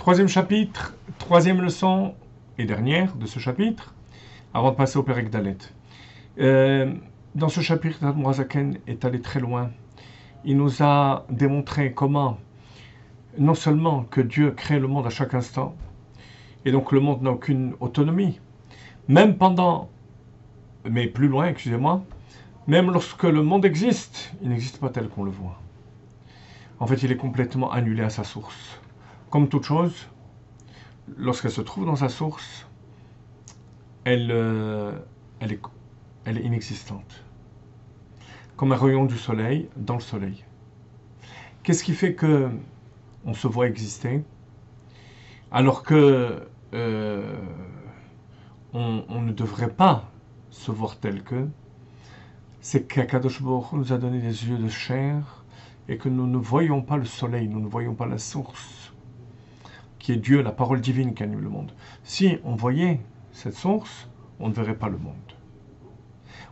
Troisième chapitre, troisième leçon et dernière de ce chapitre, avant de passer au Perek Dalet. Dans ce chapitre, l'Admour HaZaken est allé très loin. Il nous a démontré comment, non seulement que Dieu crée le monde à chaque instant, et donc le monde n'a aucune autonomie, même pendant, mais plus loin, excusez-moi, même lorsque le monde existe, il n'existe pas tel qu'on le voit. En fait, il est complètement annulé à sa source. Comme toute chose, lorsqu'elle se trouve dans sa source, elle est inexistante. Comme un rayon du soleil dans le soleil. Qu'est-ce qui fait que on se voit exister alors que on ne devrait pas se voir tel que? C'est qu'Akadosh Baruch Hu nous a donné des yeux de chair et que nous ne voyons pas le soleil, nous ne voyons pas la source, qui est Dieu, la parole divine qui anime le monde. Si on voyait cette source, on ne verrait pas le monde.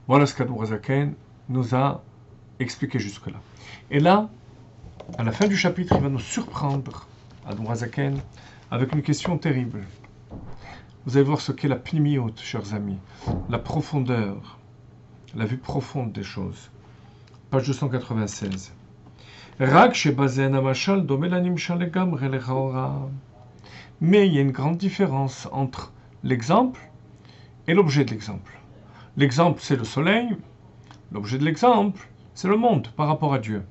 Voilà ce qu'Admour HaZaken nous a expliqué jusque-là. Et là, à la fin du chapitre, il va nous surprendre, Admour HaZaken, avec une question terrible. Vous allez voir ce qu'est la pnimiot, chers amis, la profondeur, la vue profonde des choses. Page 296. Mais il y a une grande différence entre l'exemple et l'objet de l'exemple. L'exemple, c'est le soleil. L'objet de l'exemple, c'est le monde par rapport à Dieu.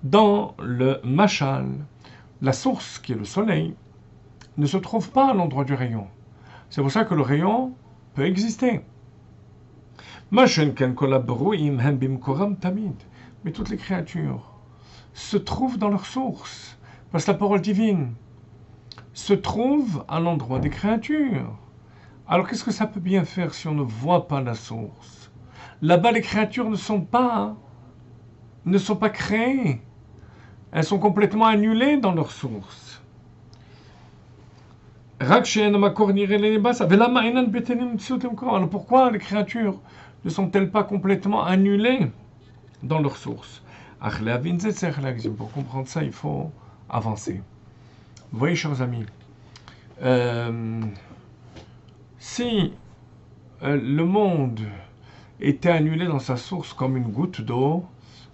Dans le mashal, la source qui est le soleil ne se trouve pas à l'endroit du rayon. C'est pour ça que le rayon peut exister. Mais toutes les créatures se trouvent dans leur source, parce que la parole divine se trouve à l'endroit des créatures. Alors qu'est-ce que ça peut bien faire si on ne voit pas la source? Là-bas, les créatures ne sont pas créées. Elles sont complètement annulées dans leur source. Alors pourquoi les créatures ne sont-elles pas complètement annulées dans leur source? Pour comprendre ça, il faut avancer. Vous voyez, chers amis, si le monde était annulé dans sa source comme une goutte d'eau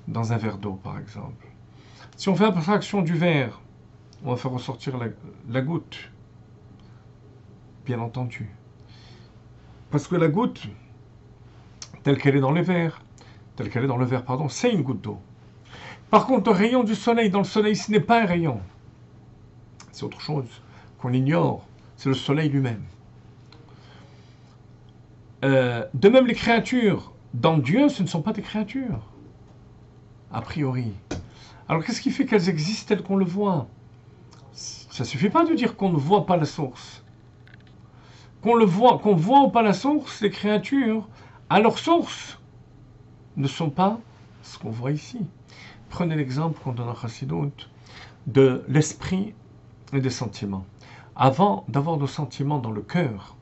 dans un verre d'eau, par exemple, si on fait abstraction du verre, on va faire ressortir la goutte, bien entendu. Parce que la goutte, telle qu'elle est dans le verre, c'est une goutte d'eau. Par contre, le rayon du soleil, dans le soleil, ce n'est pas un rayon. C'est autre chose qu'on ignore. C'est le soleil lui-même. De même, les créatures, dans Dieu, ce ne sont pas des créatures. A priori. Alors, qu'est-ce qui fait qu'elles existent telles qu'on le voit? Ça ne suffit pas de dire qu'on ne voit pas la source. Qu'on voit ou pas la source, les créatures, à leur source, ne sont pas ce qu'on voit ici. Prenez l'exemple qu'on donne en Chassidut de l'esprit et des sentiments. Avant d'avoir nos sentiments dans le cœur,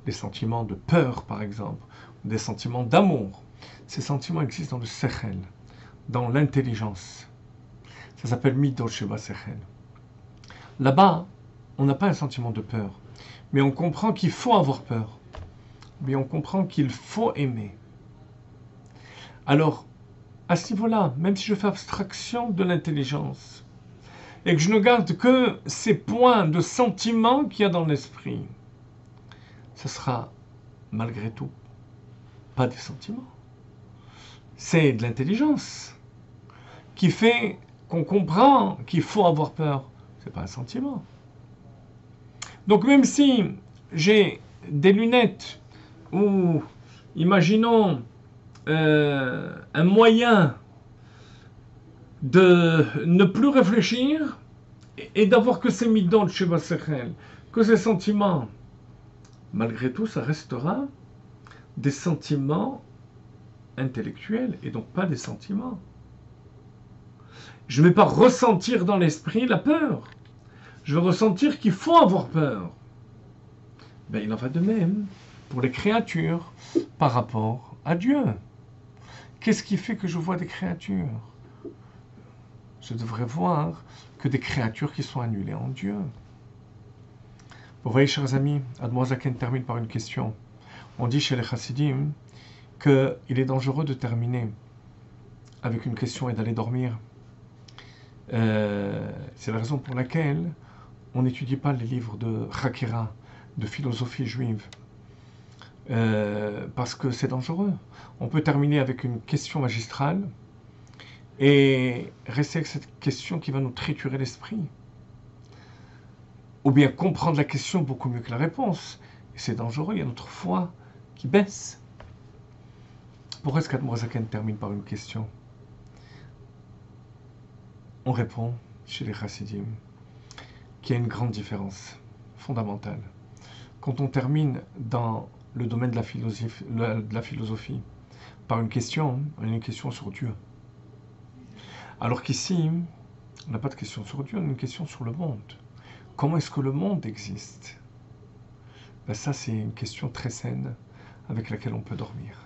des sentiments de peur par exemple, des sentiments d'amour, ces sentiments existent dans le sechel, dans l'intelligence. Ça s'appelle midot sheba sechel. Là-bas, on n'a pas un sentiment de peur, mais on comprend qu'il faut avoir peur, mais on comprend qu'il faut aimer. Alors, à ce niveau-là, même si je fais abstraction de l'intelligence, et que je ne garde que ces points de sentiments qu'il y a dans l'esprit, ce sera, malgré tout, pas des sentiments. C'est de l'intelligence qui fait qu'on comprend qu'il faut avoir peur. Ce n'est pas un sentiment. Donc même si j'ai des lunettes ou, imaginons, un moyen de ne plus réfléchir et d'avoir que ces midot de Sheba Sechel, que ces sentiments, malgré tout, ça restera des sentiments intellectuels et donc pas des sentiments. Je ne vais pas ressentir dans l'esprit la peur. Je vais ressentir qu'il faut avoir peur. Ben, il en va de même pour les créatures par rapport à Dieu. Qu'est-ce qui fait que je vois des créatures? Je devrais voir que des créatures qui sont annulées en Dieu. Vous voyez, chers amis, Admoazaken termine par une question. On dit chez les Chassidim qu'il est dangereux de terminer avec une question et d'aller dormir. C'est la raison pour laquelle on n'étudie pas les livres de Hakira, de philosophie juive, parce que c'est dangereux. On peut terminer avec une question magistrale et rester avec cette question qui va nous triturer l'esprit. Ou bien comprendre la question beaucoup mieux que la réponse. Et c'est dangereux, il y a notre foi qui baisse. Pourquoi est-ce qu'Admoazaken termine par une question? On répond, chez les Chassidim, qu'il y a une grande différence fondamentale. Quand on termine dans le domaine de la philosophie par une question sur Dieu. Alors qu'ici, on n'a pas de question sur Dieu, on a une question sur le monde. Comment est-ce que le monde existe? Ben ça, c'est une question très saine avec laquelle on peut dormir.